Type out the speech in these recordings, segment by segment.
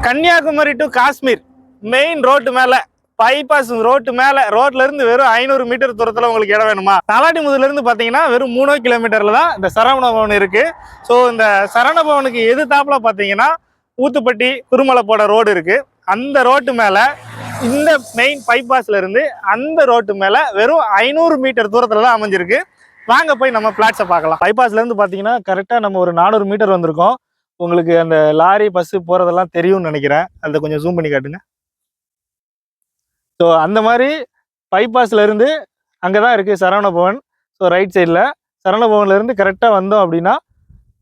Kanyakumari to Kashmir main road மேல bypass road மேல ரோட்ல இருந்து வெறும் 500 மீட்டர் தூரத்துல உங்களுக்கு இடம் வேணுமா? தலாட்டி முதல்ல இருந்து பாத்தீங்கன்னா வெறும் 3 கிலோமீட்டர்ல தான் இந்த சரவண பவன் இருக்கு. ஸோ இந்த சரவண பவனுக்கு எதிர்த்தாப்புல பாத்தீங்கன்னா ஊத்துப்பட்டி குருமலை போட ரோடு இருக்கு. அந்த ரோட்டு மேல இந்த மெயின் பைபாஸ்ல இருந்து அந்த ரோட்டு மேல வெறும் 500 மீட்டர் தூரத்துல தான் அமைஞ்சிருக்கு. வாங்க போய் நம்ம பிளாட்ஸை பார்க்கலாம். பைபாஸ்ல இருந்து பாத்தீங்கன்னா கரெக்டா நம்ம ஒரு 400 மீட்டர் வந்திருக்கோம். உங்களுக்கு அந்த லாரி பஸ் போறதெல்லாம் தெரியும்னு நினைக்கிறேன். அதை கொஞ்சம் ஜூம் பண்ணி காட்டுங்க. ஸோ அந்த மாதிரி பைபாஸ்ல இருந்து அங்கதான் இருக்கு சரவண பவன். ஸோ ரைட் சைடில் சரவண பவன்ல இருந்து கரெக்டாக வந்தோம் அப்படின்னா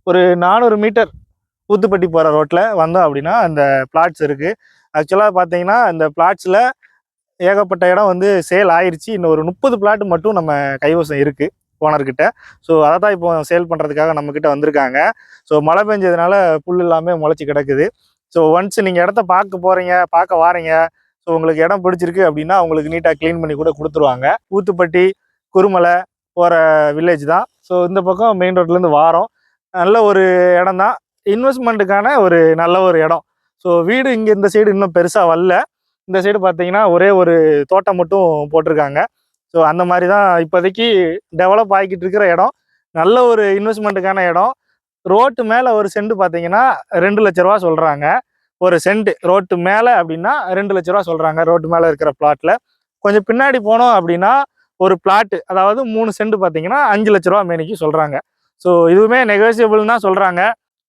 ஒரு 400 மீட்டர் ஊத்துப்பட்டி போகிற ரோட்டில் வந்தோம் அப்படின்னா அந்த பிளாட்ஸ் இருக்குது. ஆக்சுவலாக பார்த்தீங்கன்னா இந்த பிளாட்ஸில் ஏகப்பட்ட இடம் வந்து சேல் ஆயிடுச்சு. இன்னும் ஒரு 30 பிளாட் மட்டும் நம்ம கைவசம் இருக்குது ஓனர்கிட்ட. ஸோ அதை தான் இப்போ சேல் பண்ணுறதுக்காக நம்மக்கிட்ட வந்திருக்காங்க. ஸோ மழை பெஞ்சதுனால புல் எல்லாமே முளைச்சி கிடக்குது. ஸோ ஒன்ஸ் நீங்கள் இடத்த பார்க்க வாரீங்க, ஸோ உங்களுக்கு இடம் பிடிச்சிருக்கு அப்படின்னா உங்களுக்கு நீட்டாக க்ளீன் பண்ணி கூட கொடுத்துருவாங்க. ஊத்துப்பட்டி குருமலை போகிற வில்லேஜ் தான். ஸோ இந்த பக்கம் மெயின் ரோட்லேருந்து வாரோம். நல்ல ஒரு இடம் தான், இன்வெஸ்ட்மெண்ட்டுக்கான ஒரு நல்ல ஒரு இடம். ஸோ வீடு இங்கே இந்த சைடு இன்னும் பெருசாக வரல. இந்த சைடு பார்த்தீங்கன்னா ஒரே ஒரு தோட்டம் மட்டும் போட்டிருக்காங்க. ஸோ அந்த மாதிரி தான் இப்போதைக்கு டெவலப் ஆகிக்கிட்டு இருக்கிற இடம். நல்ல ஒரு இன்வெஸ்ட்மெண்ட்டுக்கான இடம். ரோட்டு மேலே ஒரு சென்ட் பார்த்தீங்கன்னா 2 லட்ச ரூபா சொல்கிறாங்க. ஒரு சென்ட் ரோட்டு மேலே அப்படின்னா 2 லட்ச ரூபா சொல்கிறாங்க ரோட்டு மேலே இருக்கிற பிளாட்டில். கொஞ்சம் பின்னாடி போனோம் அப்படின்னா ஒரு பிளாட்டு, அதாவது 3 சென்ட் பார்த்தீங்கன்னா 5 லட்ச ரூபா மேனிக்கு சொல்கிறாங்க. ஸோ இதுவுமே நெகோசியபிள் தான் சொல்கிறாங்க.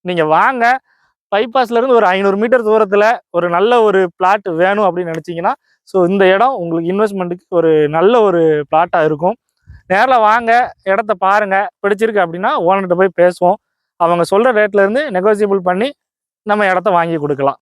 நீங்கள் வாங்க, பைபாஸ்லேருந்து ஒரு 500 மீட்டர் தூரத்தில் ஒரு நல்ல ஒரு பிளாட் வேணும் அப்படின்னு நினச்சிங்கன்னா ஸோ இந்த இடம் உங்களுக்கு இன்வெஸ்ட்மெண்ட்டுக்கு ஒரு நல்ல ஒரு பிளாட்டாக இருக்கும். நேரில் வாங்க, இடத்த பாருங்கள், பிடிச்சிருக்கு அப்படின்னா ஓனர்கிட்ட போய் பேசுவோம். அவங்க சொல்கிற ரேட்லேருந்து நெகோசியபிள் பண்ணி நம்ம இடத்த வாங்கி கொடுக்கலாம்.